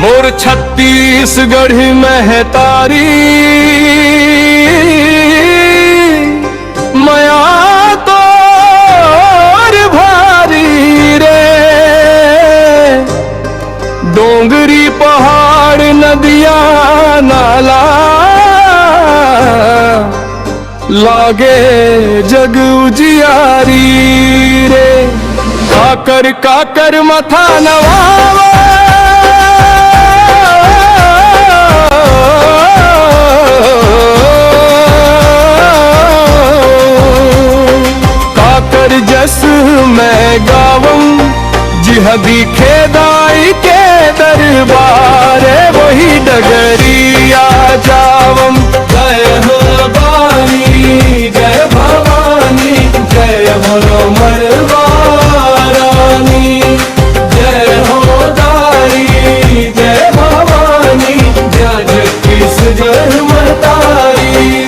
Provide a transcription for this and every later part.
मोर छत्तीसगढ़ में है तारी मया तोर भारी रे। डोंगरी पहाड़ नदिया नाला लागे जग उजियारी रे। काकर काकर मथा नवावा काकर जस मैं गावम जिह दिखे दाई के दरबार वही डगरिया जावम। जय हो बानी जय भवानी जय हो मरवा रानी। जय हो दाई जय भवानी जय छत्तीसगढ़ मतारी।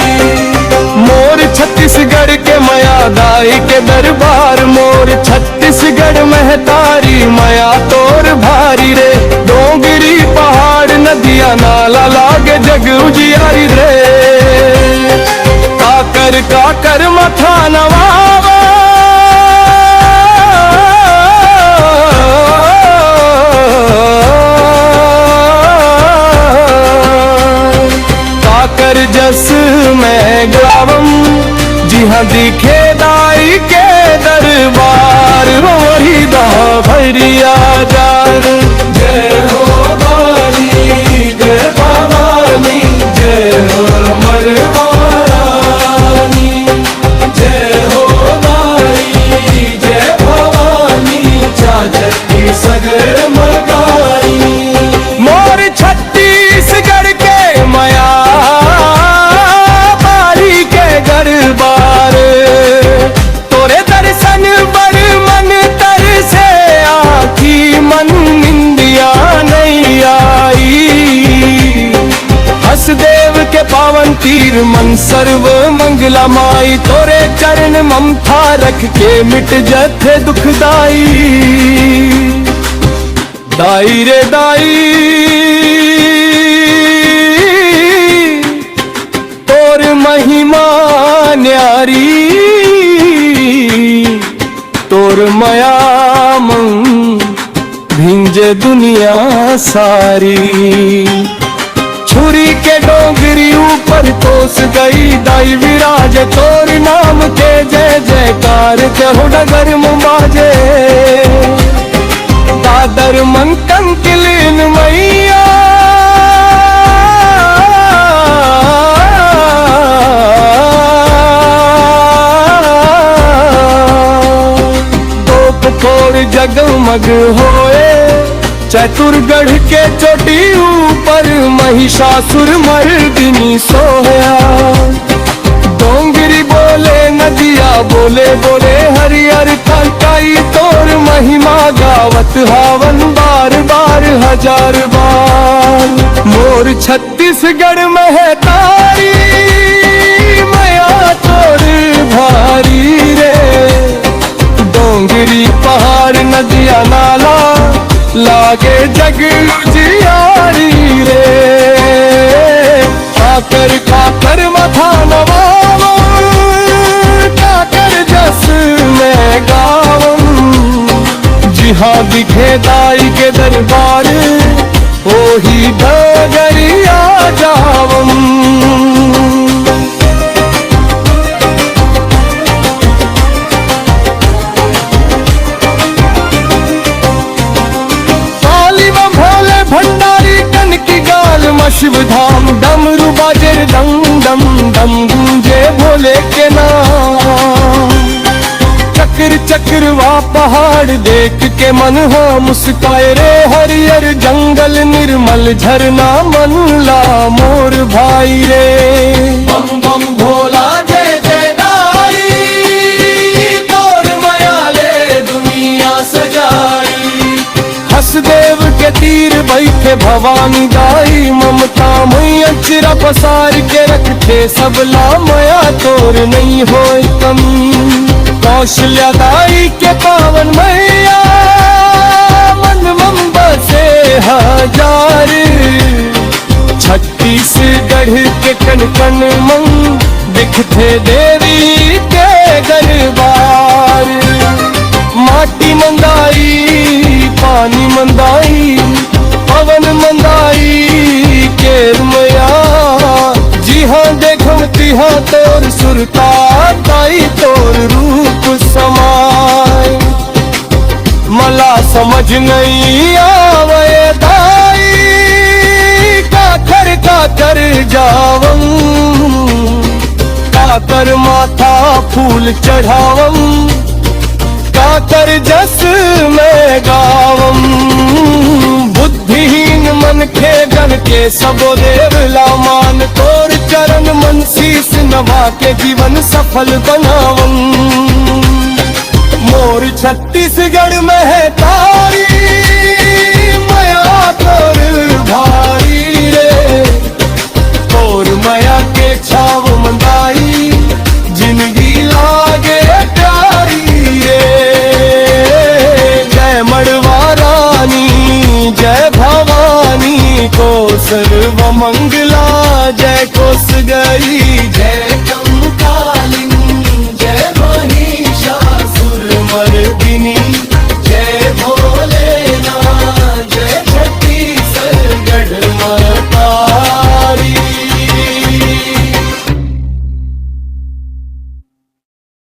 मोर छत्तीसगढ़ के मया दाई के दरबार मोर छत्तीसगढ़ महतारी मया तोर भारी रे। डोंगरी पहाड़ नदिया नाला लागे जग उजियारी रे। काकर काकर मथा नवावा काकर जस मैं गावम जिहाँ दिखे दाई के दरबार वही दा भरिया जार। जय हो बानी जय भवानी जय हो मरवा रानी। जय हो दाई जय भवानी छत्तीसगढ़ मगाई। मोर छत्तीसगढ़ के मया बारी के दरबार तोरे दर्शन बड़ मन तर से आखी मन निंदिया नहीं आई। हसदेव के पावन तीर मन सर्व मंगला माई तोरे चरण ममता रख के मिट जथे दुखदाई। दाई रे दाई तोर महिमा न्यारी तोर मया मंग भिंजे दुनिया सारी। छुरी के डोंगरी ऊपर तोस गई दाई विराज तोर नाम के जय जयकार कहो डगर मुबाजे। दादर मंकन किलिन मैया दोपहर जगमग होए चतुरगढ़ के चोटी ऊपर महिषासुर मर्दिनी सोया। डोंगरी बोले नदिया बोले बोले हरिहर कंकाई तोर महिमा गावत हावन बार बार हजार बार। मोर छत्तीसगढ़ में है तारी मया तोर भारी रे। डोंगरी पहाड़ नदिया नाला लागे जग उजियारी रे। काकर काकर मथा नवावा काकर जस मैं गावम जिहाँ दिखे दाई के दरबार ओही डगरिया जावम। भंडारी कन की गाल शिव धाम डमरू बाजे डम डम डम गूंजे भोले के नाम। चक्र चक्रवा पहाड़ देख के मन हो मुस्काए रे। हरियर जंगल निर्मल झरना मन ला मोर भाई रे। बम बम भोला जय जय दाई तोर मया ले दुनिया सजाई। हसदेव के तीर बैठे भवानी दाई ममता मई अचरा पसार के रखे सबला मया तोर नहीं होए कमी। कौशल्या दाई के पावन मैया मन मम बसे हजार चढ़ के कण कण मन दिखते देवी के दरबार। माटी मंदाई पानी मंदाई पवन मंदाई केर मया, जी हाँ देखम तिहा तोर सुरता ताई तोर रूप समाय। मला समझ नहीं आवे दाई का कर जावम, का कर माथा फूल चढ़ावम, का कर जस में गावम। बुद्धिहीन मन के गन के सबो देवला मान, तोर चरण मन शीस नभा के जीवन सफल बनावम। मोर छत्तीसगढ़ में है तारी मया तोर भारी रे, तोर मया के छाव मंदाई जिंदगी लागे प्यारी रे। जय मड़वा रानी जय भवानी को सर्व मंगला, जय कोस गई जय